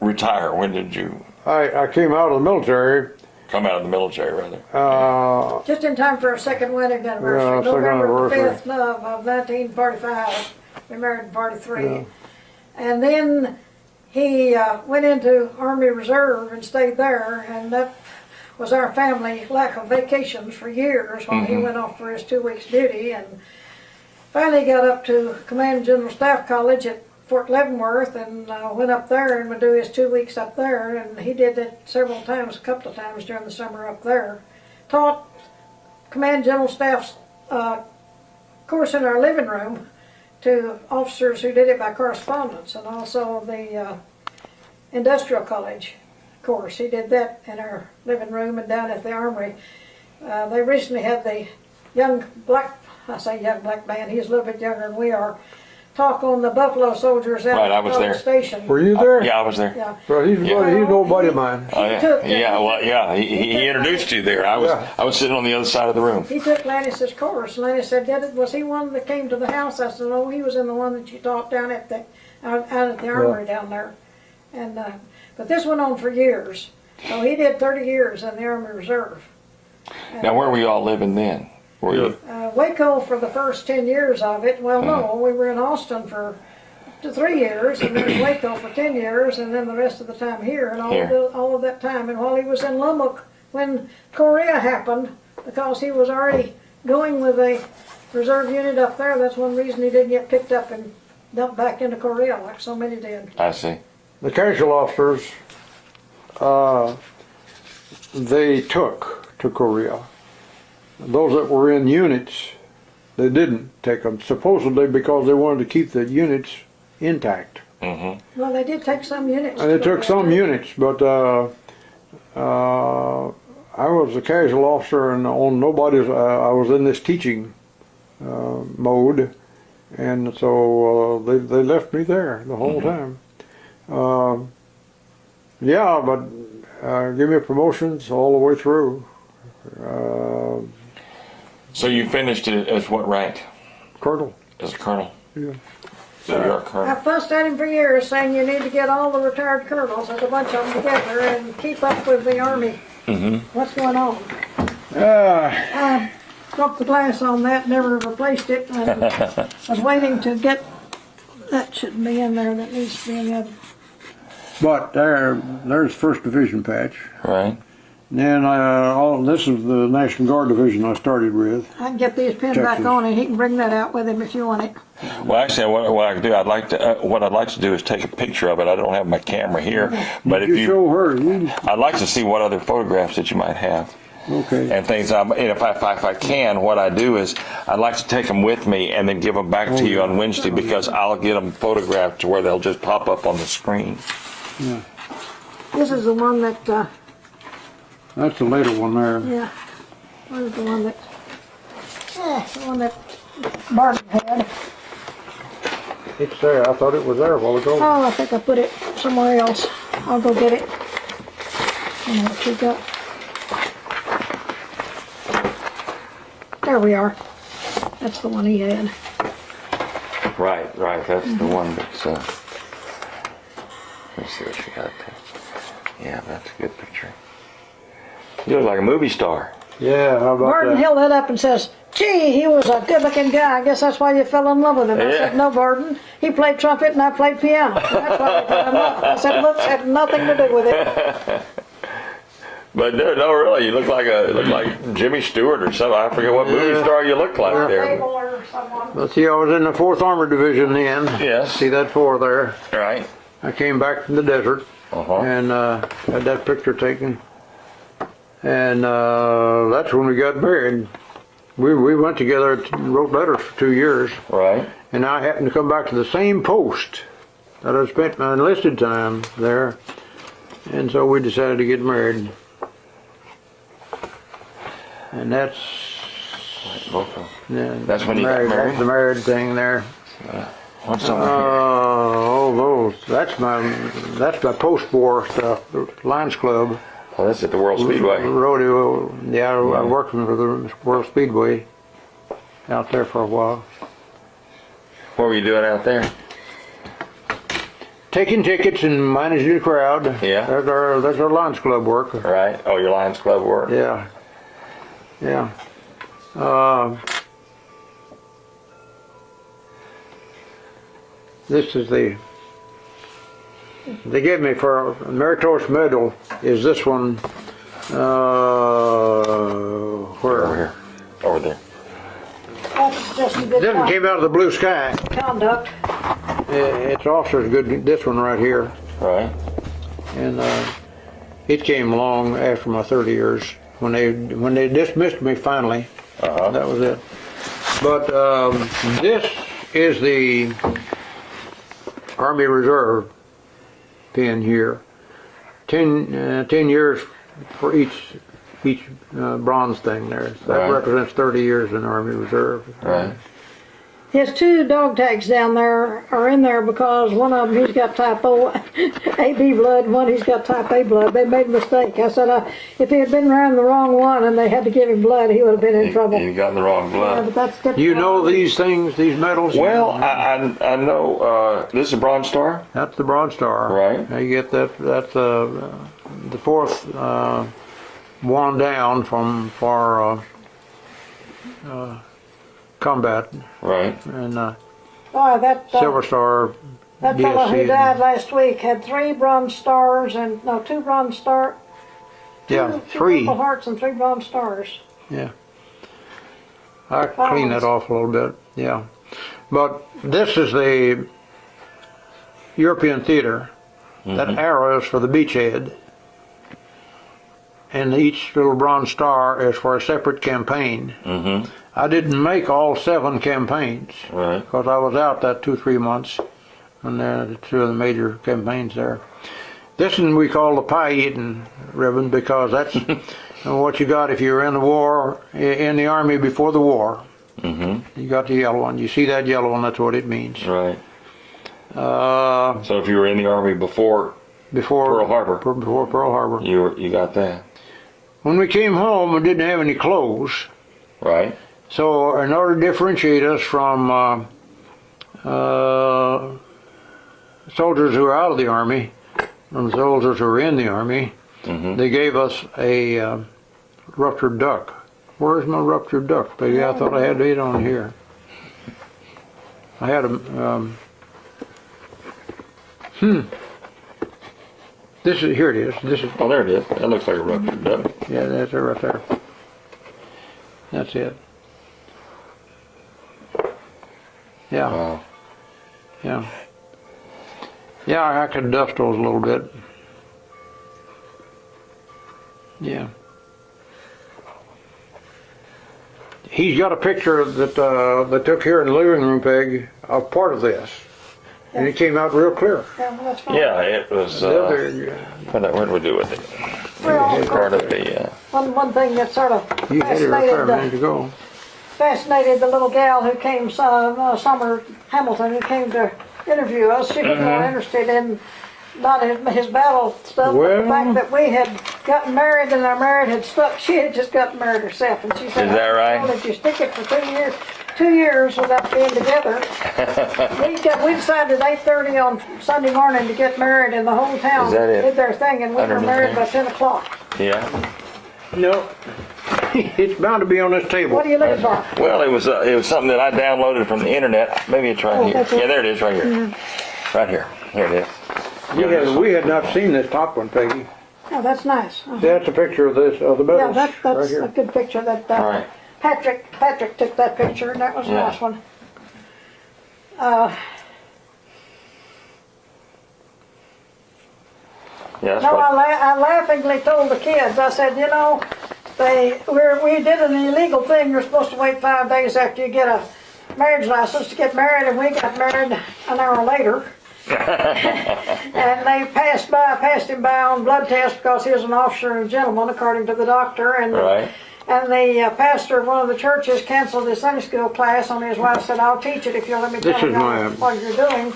retire? When did you? I came out of the military. Come out of the military, rather. Just in time for our second wedding anniversary, Yeah, second November the anniversary. 5th of 1945. We married in 43. And then he went into Army Reserve and stayed there, and that was our family lack of vacations for years while he went off for his 2 weeks duty, and finally got up to Command General Staff College at Fort Leavenworth and went up there and would do his 2 weeks up there, and he did it several times, a couple of times during the summer up there. Taught Command General Staff's course in our living room to officers who did it by correspondence, and also the Industrial College course. He did that in our living room and down at the Armory. They recently had the young black man, he's a little bit younger than we are, talk on the Buffalo soldiers out I at was the there. station. Were you there? Yeah, I was there. Yeah. Well, he's an old buddy of mine. Oh, yeah. He introduced you there. I was sitting on the other side of the room. He took Lannes' course. Lannes said, was he one that came to the house? I said, no, he was in the one that you taught down at the out at the Armory down there. And but this went on for years. So he did 30 years in the Army Reserve. And, Now, where were you all living then? Were you? Waco for the first 10 years of it. Well, no, we were in Austin for 3 years, and then Waco for 10 years, and then the rest of the time here, and all of that time. And while he was in Lubbock, when Korea happened, because he was already going with a reserve unit up there, that's one reason he didn't get picked up and dumped back into Korea like so many did. I see. The casual officers, they took to Korea. Those that were in units, they didn't take them, supposedly because they wanted to keep the units intact. Well, they did take some units. And they took some units, but I was a casual officer, and on nobody's. I was in this teaching mode, and so they left me there the whole time. Yeah, but give me promotions all the way through. So you finished it as what rank? Colonel. As a colonel. Yeah. So you're a I colonel. fussed at him for years, saying you need to get all the retired colonels, there's a bunch of them together, and keep up with the Army. What's going on? I dropped the glass on that, never replaced it, and was waiting to get, that shouldn't be in there, that needs to be in the other. But there's First Division patch. Right. Then this is the National Guard Division I started with. I can get these pinned back Texas. on, and he can bring that out with him if you want it. Well, actually, what I could do, what I'd like to do is take a picture of it. I don't have my camera here, but if You you, show her. I'd like to see what other photographs that you might have. Okay. And things. And if I can, what I do is I'd like to take them with me and then give them back to you on Wednesday, because I'll get them photographed to where they'll just pop up on the screen. Yeah. This is the one that, That's the later one there. yeah, what is the one that Barton had. It's there. I thought it was there a while ago. Oh, I think I put it somewhere else. I'll go get it. I know what you got. There we are. That's the one he had. Right. That's the one that's. Let's see what you got there. Yeah, that's a good picture. You look like a movie star. Yeah, how about Barton that? held that up and says, gee, he was a good-looking guy. I guess that's why you fell in love with him. I said, no, Barton. He played trumpet and I played piano. That's why we fell in love. I said, looks had nothing to do with it. But no, really, you look like Jimmy Stewart or something. I forget what movie star you look like there. Abel or someone. Let's see, I was in the 4th Armored Division then. Yes. See that 4 there? Right. I came back from the desert and had that picture taken. And that's when we got married. We went together, wrote letters for 2 years. Right. And I happened to come back to the same post that I spent my enlisted time there, and so we decided to get married. And that's yeah, That's when you got married? That's the married thing there. What's on Oh, those. That's my post-war stuff. The Lions Club. Oh, that's at the World Speedway. Rodeo. Yeah, I worked for the World Speedway out there for a while. What were you doing out there? Taking tickets and managing the crowd. Yeah. That's our Lions Club work. Right. Oh, your Lions Club work. Yeah. Yeah. This is they gave me for a meritorious medal is this one, where? Over here. Over there. That's just a This good one came out of the blue sky. conduct. It's officer's good, this one right here. Right. And it came along after my 30 years when they dismissed me finally. That was it. But this is the Army Reserve pin here. 10 years for each bronze thing there. So that Right. represents 30 years in Army Reserve. Right. His two dog tags down there are in there because one of them he's got type O AB blood, and one he's got type A blood. They made a mistake. I said if he had been around the wrong one and they had to give him blood, he would have been in trouble. You got in the wrong Yeah, blood. but that's typical. You know these things, these medals? Well, I know this is a Bronze Star. That's the Bronze Star. Right. Now you get that. That's the fourth one down for combat, Right. and Boy, that Silver Star. that fellow DSC who and- died last week had 3 bronze stars and two bronze stars. Yeah, Two 3. Purple Hearts and 3 bronze stars. Yeah. I clean that off a little bit. Yeah. But this is the European theater. That arrow is for the beachhead. And each little bronze star is for a separate campaign. Mm-hmm. I didn't make all 7 campaigns Right. because I was out that 2-3 months on the 2 of the major campaigns there. This one we call the pie-eating ribbon because that's what you got if you were in the war, in the Army before the war. Mm-hmm. You got the yellow one. You see that yellow one, that's what it means. Right. So if you were in the Army before Before Pearl Harbor. Before Pearl Harbor. you got that. When we came home, we didn't have any clothes. Right. So in order to differentiate us from soldiers who are out of the Army, from soldiers who are in the Army, they gave us a ruptured duck. Where's my ruptured duck, Peggy? I thought I had it on here. I had a, this is, here it is. This is, Oh, there it is. That looks like a ruptured duck. yeah, that's it right there. That's it. Yeah. Wow. Yeah. Yeah, I could dust those a little bit. Yeah. He's got a picture that they took here in the living room, Peg, of part of this. And it came out real clear. Yeah, well, that's fine. Yeah, it was. There- What did we do with it? Well, It's part of the. one thing that sort of You had it right there a minute fascinated, ago. fascinated the little gal who came, Summer Hamilton, who came to interview us. She was more interested in not his battle stuff, but Well- the fact that we had gotten married and our marriage had stuck. She had just gotten married herself, and she said, Is that right? "How did you stick it for 2 years without being together?" We decided at 8:30 on Sunday morning to get married, and the whole town Is that it? did their thing, and we were Underneath married there? by 10 o'clock. Yeah. No. It's bound to be on this table. What are you looking for? Well, it was something that I downloaded from the internet. Maybe it's right here. that's it. Yeah, there it is, right here. Right here. Here it is. We had not seen this top one, Peggy. Oh, that's nice. That's a picture of this, of the Yeah, medals, that's right a here. good picture. That All right. Patrick took that picture, and that was a Yeah. nice one. Yeah, that's No, what. I laughingly told the kids. I said, you know, we did an illegal thing. You're supposed to wait 5 days after you get a marriage license to get married, and we got married an hour later. And they passed him by on blood test because he was an officer and a gentleman, according to the doctor. And Right. and the pastor of one of the churches canceled his Sunday school class, and his wife said, "I'll teach it if you'll let me This tell is you my, what you're doing."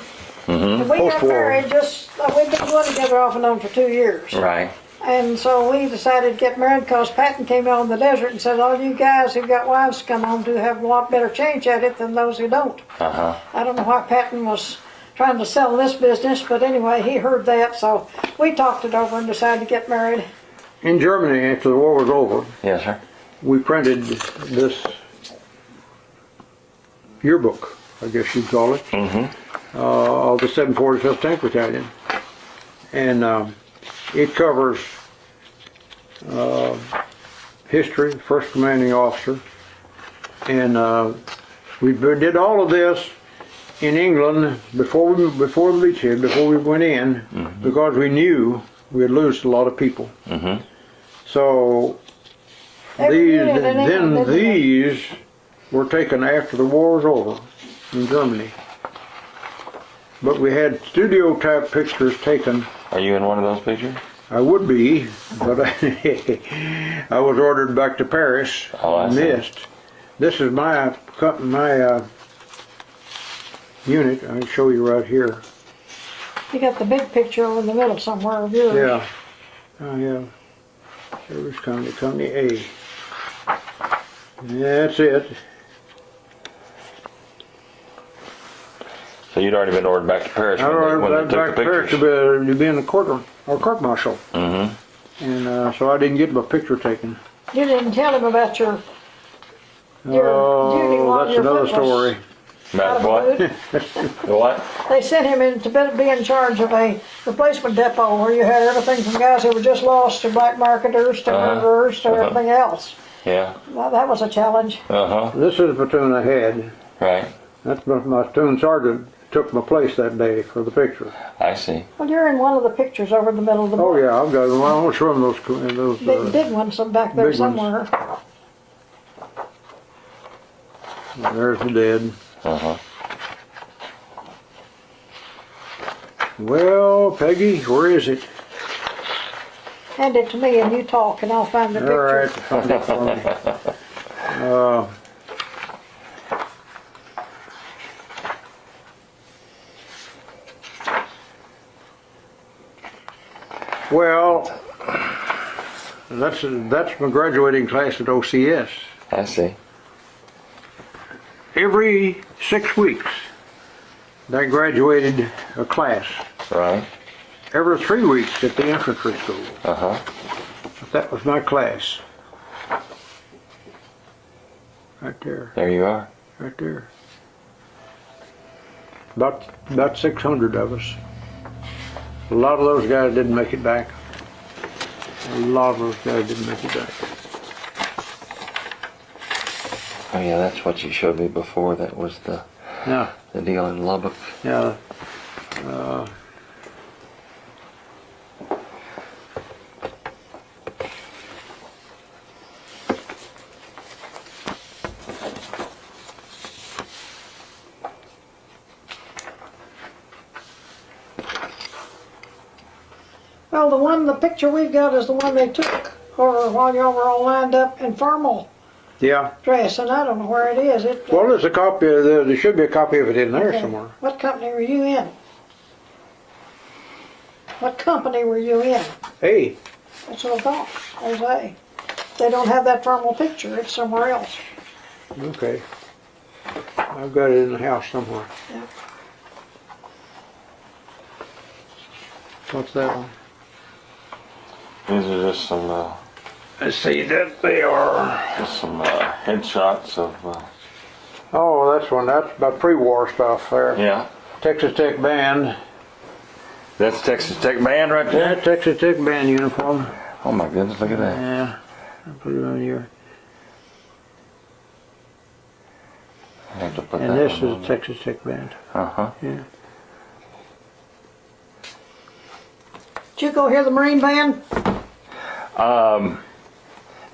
And we got Post-war. married we've been going together off and on for 2 years. Right. And so we decided to get married because Patton came out in the desert and said, all you guys who've got wives to come home to have a lot better chance at it than those who don't. Uh-huh. I don't know why Patton was trying to sell this business, but anyway, he heard that, so we talked it over and decided to get married. in Germany, after the war was over, Yes, sir. we printed this yearbook, I guess you'd call it, of the 745th Tank Battalion. And it covers history, first commanding officer, and we did all of this in England before the beachhead, before we went in, because we knew we'd lose a lot of people. So Every unit in England did that. these were taken after the war was over in Germany. But we had studio type pictures taken. Are you in one of those pictures? I would be, but I was ordered back to Paris. Oh, I see. Missed. This is my unit. I can show you right here. You got the big picture over in the middle somewhere of yours. Yeah. I have Service Company A. That's it. So you'd already been ordered back to Paris I when ordered they back took to the Paris pictures. to be in the courtroom or court martial. And so I didn't get my picture taken. You didn't tell him about your duty Oh, while that's your another foot was story. About out what? of the boot. The what? They sent him in to be in charge of a replacement depot where you had everything from guys who were just lost to black marketers to murderers to everything else. Yeah. Well, that was a challenge. Uh-huh. This is the platoon I had. Right. That's my platoon sergeant took my place that day for the picture. I see. Well, you're in one of the pictures over in the middle of the book. Oh yeah, I've got them. I want to show them those. Big one, some back there big ones. somewhere. There's the dead. Uh-huh. Well, Peggy, where is it? Hand it to me and you talk and I'll find the All picture. right, find it for me. Well, that's my graduating class at OCS. I see. Every 6 weeks, they graduated a class. Right. Every 3 weeks at the infantry school. Uh-huh. That was my class. Right there, There you are. right there. About 600 of us. A lot of those guys didn't make it back. A lot of those guys didn't make it back. Oh yeah, that's what you showed me before. That was the Yeah, deal in Lubbock. yeah. Well, the picture we've got is the one they took or while y'all were all lined up in formal Yeah. dress, and I don't know where it is. Well, there's a copy of there should be a copy of it in there Okay. somewhere. What company were you in? What company were you in? Hey, That's what I thought. There's A. They don't have that formal picture. It's somewhere else. okay. I've got it in the house somewhere. Yeah. What's that one? These are just some Let's see, that they are. headshots of Oh, that's one. That's about pre-war stuff there. yeah. Texas Tech Band. That's Texas Tech Band right there. Yeah, Texas Tech Band uniform. Oh my goodness, look at that. Yeah, I'll put it on here. I have to put And that this one is on there. Texas Tech Band. Uh-huh. Yeah. Did you go hear the Marine Band?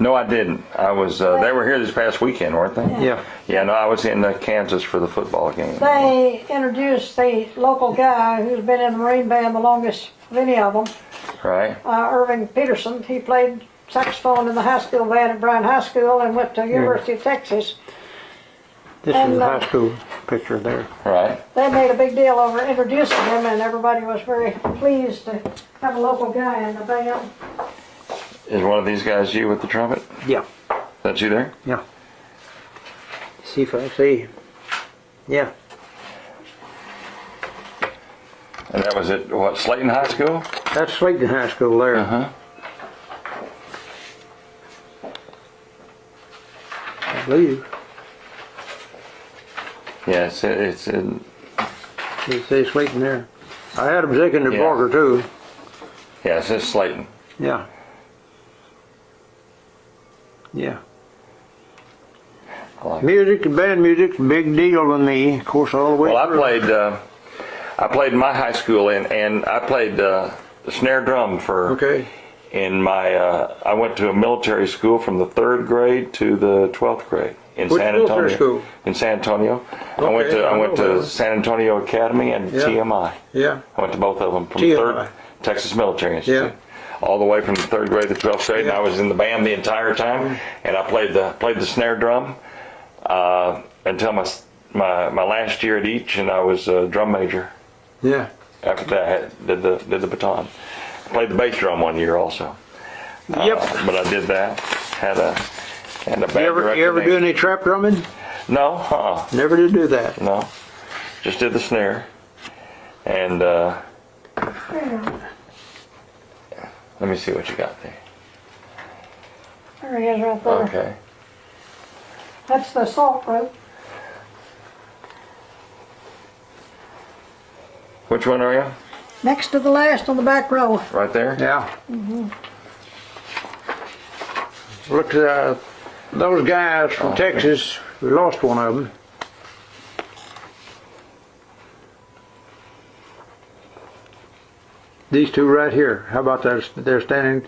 No, I didn't. I was. They were here this past weekend, weren't they? Yeah. Yeah. No, I was in Kansas for the football game. They introduced the local guy who's been in the Marine Band the longest of any of them, Right. Irving Peterson. He played saxophone in the high school band at Bryan High School and went to University of Texas. This And, is the high school picture there. Right. They made a big deal over introducing him, and everybody was very pleased to have a local guy in the band. Is one of these guys you with the trumpet? Yeah. That's you there? Yeah. See if I see. Yeah. And that was at what, Slayton High School? That's Slayton High School there. Uh-huh. I believe. Yeah, it's in. You say Slayton there. I had them taken to Yeah. Parker too. Yeah, it says Slayton. Yeah. Yeah. I like it. Music, band music's a big deal with me, of course, all the way Well, through. I played in my high school, and I played the snare drum for. Okay. In my, I went to a military school from the 3rd grade to the 12th grade in Which San Antonio. military school? In San Antonio. I Okay, went I know to that. San Antonio Academy and Yeah. TMI. Yeah. I went to both of them from TMI. 3rd Texas Military Institute. All the way from the 3rd grade to 12th grade, and I was in the band the entire time, and I played the snare drum until my last year at each, and I was a drum major. Yeah. After that, I did the baton. Played the bass drum one year also. Yep. But I did that. Had a bad You ever do any trap drumming? No, Never did do that. no. Just did the snare. And Yeah. let me see what you got there. There he is right there. Okay. That's the salt rope. Which one are you? Next to the last on the back row. Right there? Yeah. Look, those guys from Texas, we lost one of them. These two right here, how about that? They're standing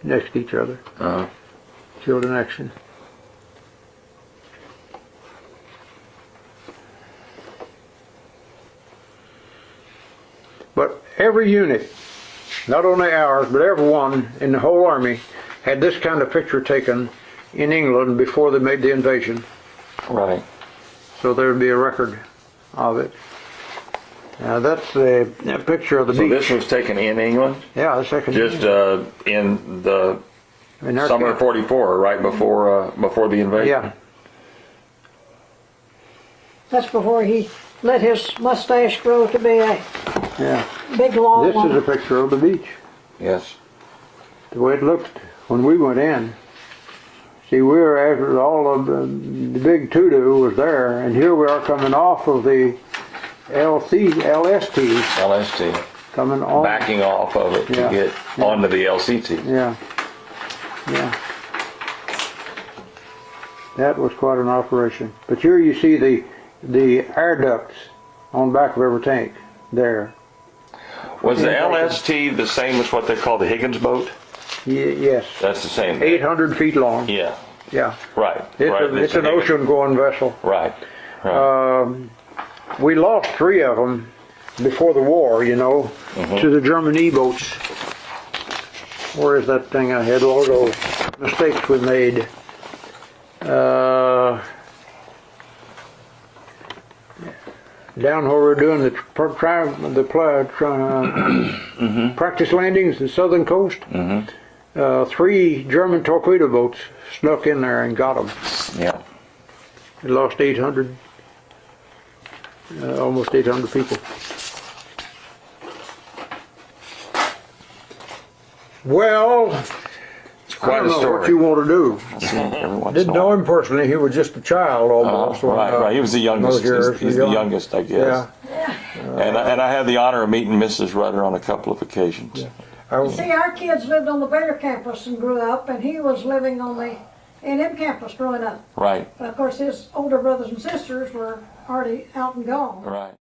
next to each other. Uh-huh. Children action. But every unit, not only ours, but everyone in the whole army had this kind of picture taken in England before they made the invasion. Right. So there'd be a record of it. Now that's the picture of the So beach. this was taken in England? Yeah, the second. Just in the in our summer of camp. '44, right before the invasion? Yeah. That's before he let his mustache grow to be a Yeah. big long This one. is a picture of the beach. Yes. The way it looked when we went in. See, we were after all of the big to-do was there, and here we are coming off of the LST, LST. coming on. Backing off of it Yeah. to get onto the LCT. Yeah, yeah. That was quite an operation. But here you see the air ducts on the back of every tank there. Was the LST the same as what they call the Higgins boat? Yes, That's the same. 800 feet long. Yeah. Yeah, Right. it's, right. it's an ocean-going vessel. Right. Right. We lost 3 of them before the war, you know, to the German E-boats. Where is that thing I had? All those mistakes we made. Down where we're doing the practice landings in the southern coast. 3 German torpedo boats snuck in there and got them. Yeah. We lost 800, almost 800 people. Well, It's I quite don't a know story. what you want to do. I see it every once Didn't in a know while. him personally. He was just a child almost. when, Right. He was the youngest. those years, He's the youngest, I guess. Yeah. And I had the honor of meeting Mrs. Rudder on a couple of occasions. See, our kids lived on the Baylor campus and grew up, and he was living on the A&M campus growing up. Right. But of course, his older brothers and sisters were already out and gone. Right.